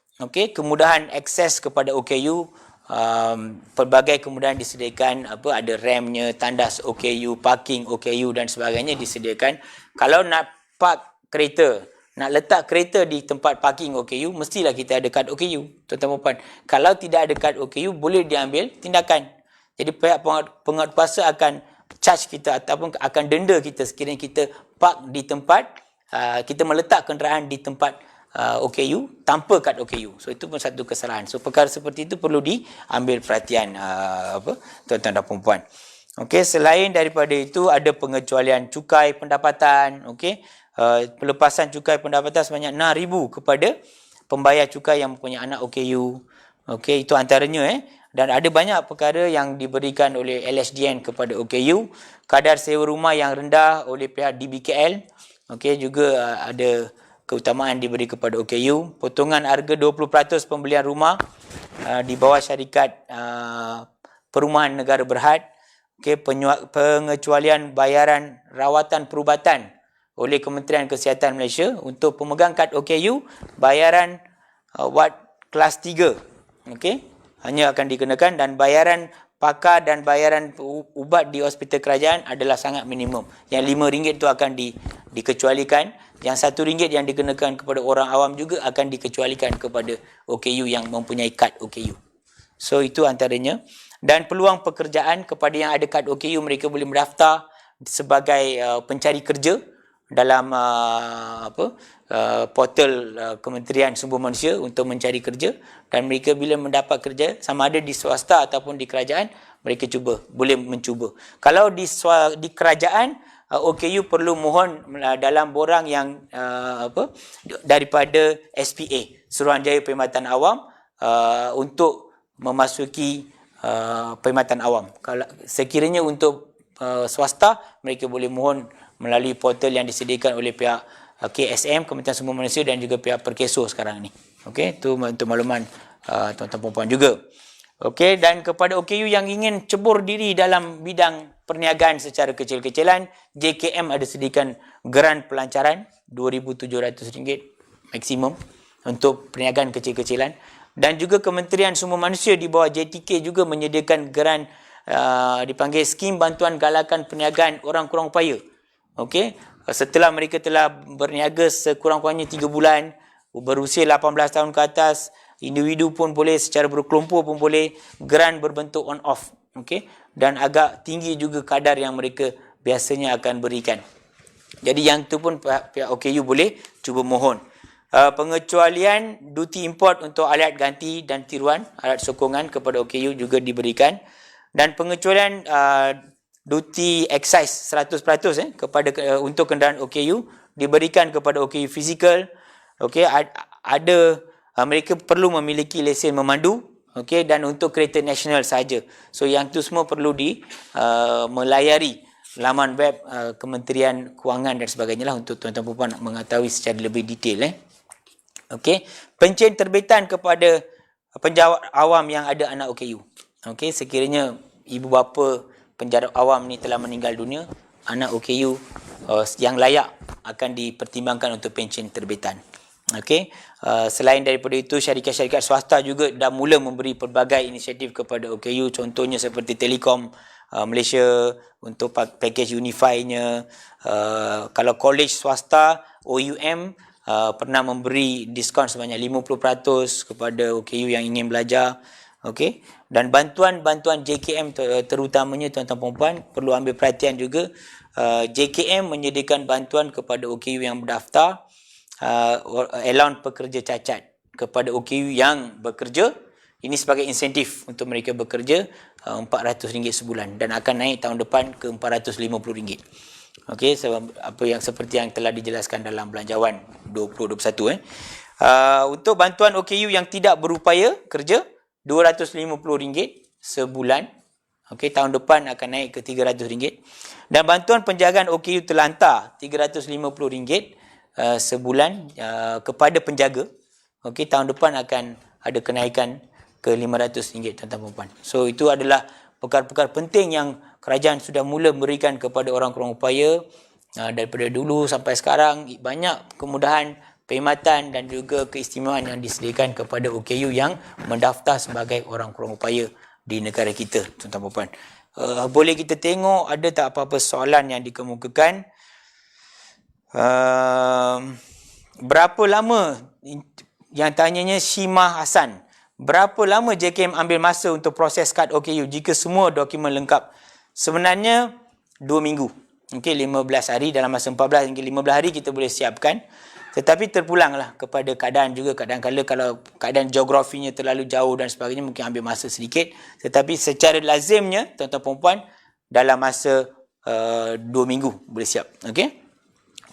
kemudahan akses kepada OKU, pelbagai kemudahan disediakan, ada ramnya, tandas OKU, parking OKU dan sebagainya disediakan. Kalau nak park kereta, nak letak kereta di tempat parking OKU, mestilah kita ada kad OKU, tuan-tuan dan puan. Kalau tidak ada kad OKU, boleh diambil tindakan. Jadi pihak penguatkuasa akan charge kita ataupun akan denda kita sekiranya kita park di tempat, kita meletak kenderaan di tempat OKU tanpa kad OKU. So itu pun satu kesalahan. So perkara seperti itu perlu diambil perhatian tuan-tuan dan puan-puan. Okey, selain daripada itu ada pengecualian cukai pendapatan, pelepasan cukai pendapatan sebanyak 6,000 kepada pembayar cukai yang mempunyai anak OKU. Okey, itu antaranya dan ada banyak perkara yang diberikan oleh LSDN kepada OKU, kadar sewa rumah yang rendah oleh pihak DBKL. Okey, juga ada keutamaan diberi kepada OKU, potongan harga 20% pembelian rumah di bawah syarikat perumahan negara berhad. Okey, pengecualian bayaran rawatan perubatan oleh Kementerian Kesihatan Malaysia untuk pemegang kad OKU, bayaran wad kelas 3 hanya akan dikenakan, dan bayaran pakar dan bayaran ubat di hospital kerajaan adalah sangat minimum. Yang RM5 itu akan dikecualikan, yang RM1 yang dikenakan kepada orang awam juga akan dikecualikan kepada OKU yang mempunyai kad OKU. So itu antaranya. Dan peluang pekerjaan kepada yang ada kad OKU, mereka boleh mendaftar sebagai pencari kerja dalam portal Kementerian Sumber Manusia untuk mencari kerja, dan mereka bila mendapat kerja sama ada di swasta ataupun di kerajaan, mereka boleh mencuba. Kalau di kerajaan, OKU perlu mohon dalam borang yang daripada SPA, Suruhanjaya Perkhidmatan Awam, untuk memasuki perkhidmatan awam. Kalau sekiranya untuk swasta, mereka boleh mohon melalui portal yang disediakan oleh pihak KSM, Kementerian Sumber Manusia, dan juga pihak Perkeso sekarang ni. Okey, itu untuk makluman tuan-tuan puan-puan juga. Okey, dan kepada OKU yang ingin cebur diri dalam bidang perniagaan secara kecil-kecilan, JKM ada sediakan geran pelancaran RM2,700 maksimum untuk perniagaan kecil-kecilan. Dan juga Kementerian Sumber Manusia di bawah JTK juga menyediakan geran dipanggil Skim Bantuan Galakan Perniagaan Orang Kurang Upaya. Okey, setelah mereka telah berniaga sekurang-kurangnya 3 bulan, berusia 18 tahun ke atas, individu pun boleh, secara berkelompok pun boleh, geran berbentuk on-off. Okey, dan agak tinggi juga kadar yang mereka biasanya akan berikan. Jadi yang tu pun pihak OKU boleh cuba mohon. Pengecualian duty import untuk alat ganti dan tiruan, alat sokongan kepada OKU juga diberikan, dan pengecualian duty excise 100% kepada untuk kenderaan OKU diberikan kepada OKU fizikal. Okey, ada mereka perlu memiliki lesen memandu, okey, dan untuk kereta nasional saja. So yang tu semua perlu melayari laman web Kementerian Kewangan dan sebagainya lah untuk tuan-tuan puan nak mengetahui secara lebih detail. Okey, pencen terbitan kepada penjawat awam yang ada anak OKU. Okey, sekiranya ibu bapa penjawat awam ni telah meninggal dunia, anak OKU yang layak akan dipertimbangkan untuk pencen terbitan. Okey, selain daripada itu, syarikat-syarikat swasta juga dah mula memberi pelbagai inisiatif kepada OKU, contohnya seperti Telekom Malaysia untuk pakej Unify-nya. Kalau college swasta, OUM pernah memberi diskaun sebanyak 50% kepada OKU yang ingin belajar. Okey, dan bantuan-bantuan JKM terutamanya tuan-tuan puan-puan perlu ambil perhatian juga. JKM menyediakan bantuan kepada OKU yang berdaftar, allowance pekerja cacat kepada OKU yang bekerja. Ini sebagai insentif untuk mereka bekerja, RM400 sebulan, dan akan naik tahun depan ke RM450. Okey, seperti yang telah dijelaskan dalam Belanjawan 2021. Untuk bantuan OKU yang tidak berupaya kerja, RM250 sebulan. Okey, tahun depan akan naik ke RM300. Dan bantuan penjagaan OKU terlantar RM350 sebulan kepada penjaga. Okey, tahun depan akan ada kenaikan ke RM500 tuan-tuan dan puan. So itu adalah perkara-perkara penting yang kerajaan sudah mula memberikan kepada orang kurang upaya daripada dulu sampai sekarang. Banyak kemudahan, perkhidmatan dan juga keistimewaan yang disediakan kepada OKU yang mendaftar sebagai orang kurang upaya di negara kita, tuan-tuan dan puan. Boleh kita tengok ada tak apa-apa soalan yang dikemukakan. Berapa lama, yang tanyanya Shimah Hassan, berapa lama JKM ambil masa untuk proses kad OKU jika semua dokumen lengkap? Sebenarnya 2 minggu. Okey, 15 hari, dalam masa 14 hingga 15 hari kita boleh siapkan. Tetapi terpulanglah kepada keadaan juga. Kadang-kadang kalau keadaan geografinya terlalu jauh dan sebagainya, mungkin ambil masa sedikit. Tetapi secara lazimnya, tuan-tuan perempuan, dalam masa 2 minggu boleh siap. Okey.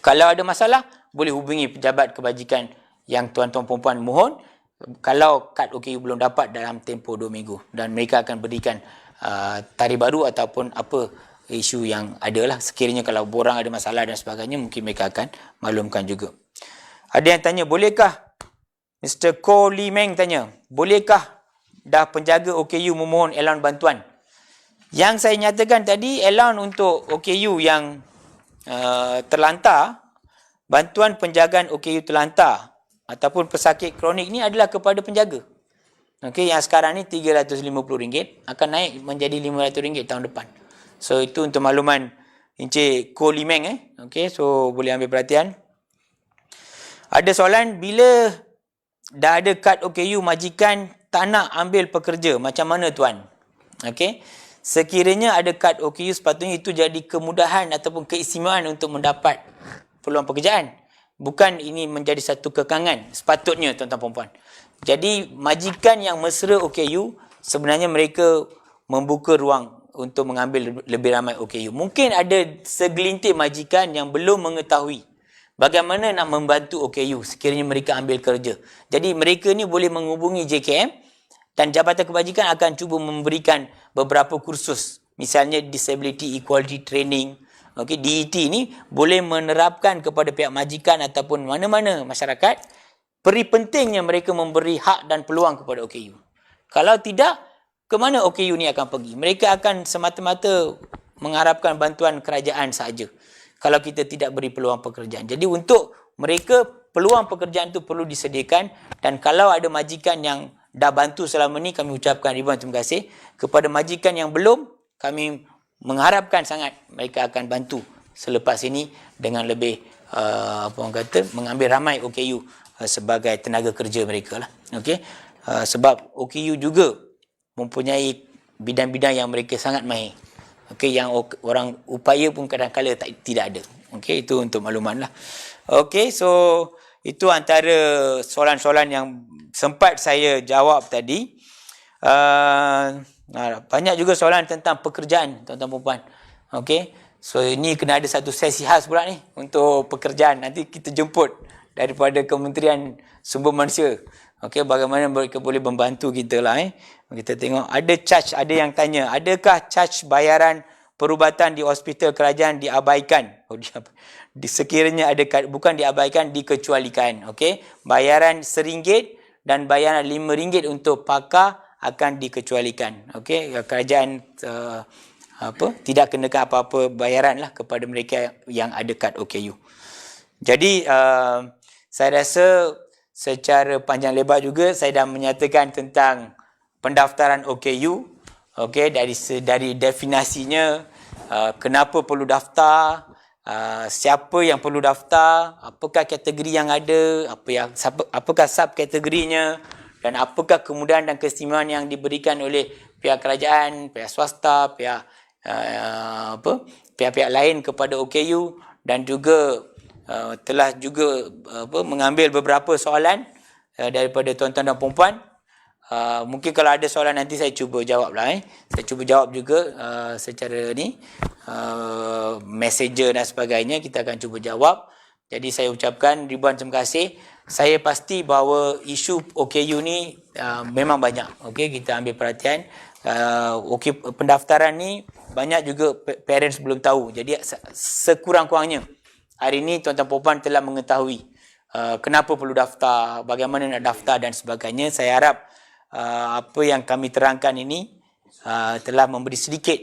Kalau ada masalah, boleh hubungi pejabat kebajikan yang tuan-tuan perempuan mohon. Kalau kad OKU belum dapat dalam tempoh 2 minggu. Dan mereka akan berikan tarikh baru ataupun apa isu yang ada lah. Sekiranya kalau borang ada masalah dan sebagainya, mungkin mereka akan maklumkan juga. Ada yang tanya, bolehkah, Mr. Ko Lee Meng tanya, bolehkah dah penjaga OKU memohon allowance bantuan? Yang saya nyatakan tadi, allowance untuk OKU yang terlantar, bantuan penjagaan OKU terlantar ataupun pesakit kronik ni adalah kepada penjaga. Okey, yang sekarang ni RM350 akan naik menjadi RM500 tahun depan. So itu untuk makluman Encik Ko Lee Meng. Okey, so boleh ambil perhatian. Ada soalan, bila dah ada kad OKU, majikan tak nak ambil pekerja, macam mana tuan? Okey, sekiranya ada kad OKU, sepatutnya itu jadi kemudahan ataupun keistimewaan untuk mendapat peluang pekerjaan. Bukan ini menjadi satu kekangan, sepatutnya tuan-tuan perempuan. Jadi majikan yang mesra OKU, sebenarnya mereka membuka ruang untuk mengambil lebih ramai OKU. Mungkin ada segelintir majikan yang belum mengetahui bagaimana nak membantu OKU sekiranya mereka ambil kerja. Jadi mereka ni boleh menghubungi JKM dan Jabatan Kebajikan akan cuba memberikan beberapa kursus. Misalnya Disability Equality Training. Okey, DET ni boleh menerapkan kepada pihak majikan ataupun mana-mana masyarakat peri pentingnya mereka memberi hak dan peluang kepada OKU. Kalau tidak, ke mana OKU ni akan pergi? Mereka akan semata-mata mengharapkan bantuan kerajaan sahaja kalau kita tidak beri peluang pekerjaan. Jadi untuk mereka, peluang pekerjaan itu perlu disediakan. Dan kalau ada majikan yang dah bantu selama ni, kami ucapkan ribuan terima kasih. Kepada majikan yang belum, kami mengharapkan sangat mereka akan bantu selepas ini dengan lebih mengambil ramai OKU sebagai tenaga kerja mereka lah. Okey, sebab OKU juga mempunyai bidang-bidang yang mereka sangat mahir. Okey, yang orang upaya pun kadang-kadang tidak ada. Okey, itu untuk makluman lah. Okey, so itu antara soalan-soalan yang sempat saya jawab tadi. Banyak juga soalan tentang pekerjaan, tuan-tuan perempuan. Okey, so ini kena ada satu sesi khas pula ni untuk pekerjaan. Nanti kita jemput daripada Kementerian Sumber Manusia. Okey, bagaimana mereka boleh membantu kita lah. Kita tengok ada charge, ada yang tanya, adakah charge bayaran perubatan di hospital kerajaan diabaikan? Sekiranya ada, bukan diabaikan, dikecualikan. Okey, bayaran RM1 dan bayaran RM5 untuk pakar akan dikecualikan. Okey, kerajaan tidak kenakan apa-apa bayaran lah kepada mereka yang ada kad OKU. Jadi saya rasa secara panjang lebar juga saya dah menyatakan tentang pendaftaran OKU. Okey, dari definisinya, kenapa perlu daftar, siapa yang perlu daftar, apakah kategori yang ada, apakah subkategorinya, dan apakah kemudahan dan keistimewaan yang diberikan oleh pihak kerajaan, pihak swasta, pihak-pihak lain kepada OKU, dan juga telah juga mengambil beberapa soalan daripada tuan-tuan dan puan-puan. Mungkin kalau ada soalan nanti saya cuba jawab lah. Saya cuba jawab juga secara ni messenger dan sebagainya, kita akan cuba jawab. Jadi saya ucapkan ribuan terima kasih. Saya pasti bahawa isu OKU ni memang banyak. Okey, kita ambil perhatian. pendaftaran ni banyak juga parents belum tahu. Jadi sekurang-kurangnya hari ini tuan-tuan puan telah mengetahui kenapa perlu daftar, bagaimana nak daftar dan sebagainya. Saya harap apa yang kami terangkan ini telah memberi sedikit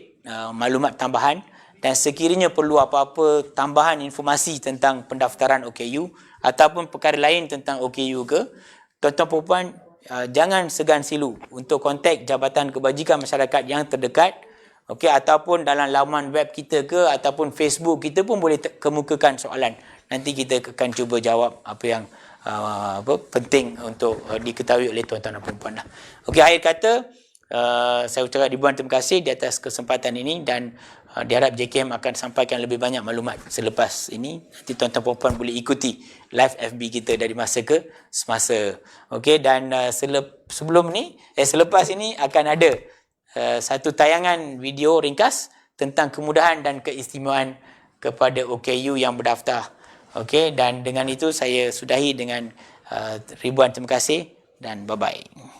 maklumat tambahan, dan sekiranya perlu apa-apa tambahan informasi tentang pendaftaran OKU ataupun perkara lain tentang OKU ke, tuan-tuan puan jangan segan silu untuk kontak Jabatan Kebajikan Masyarakat yang terdekat, okey, ataupun dalam laman web kita ke ataupun Facebook kita pun boleh kemukakan soalan. Nanti kita akan cuba jawab apa yang penting untuk diketahui oleh tuan-tuan dan puan-puan lah. Okey, akhir kata saya ucapkan ribuan terima kasih di atas kesempatan ini, dan diharap JKM akan sampaikan lebih banyak maklumat selepas ini. Nanti tuan-tuan puan-puan boleh ikuti live FB kita dari masa ke semasa. Okey, dan selepas ini akan ada satu tayangan video ringkas tentang kemudahan dan keistimewaan kepada OKU yang berdaftar. Okey, dan dengan itu saya sudahi dengan ribuan terima kasih dan bye-bye.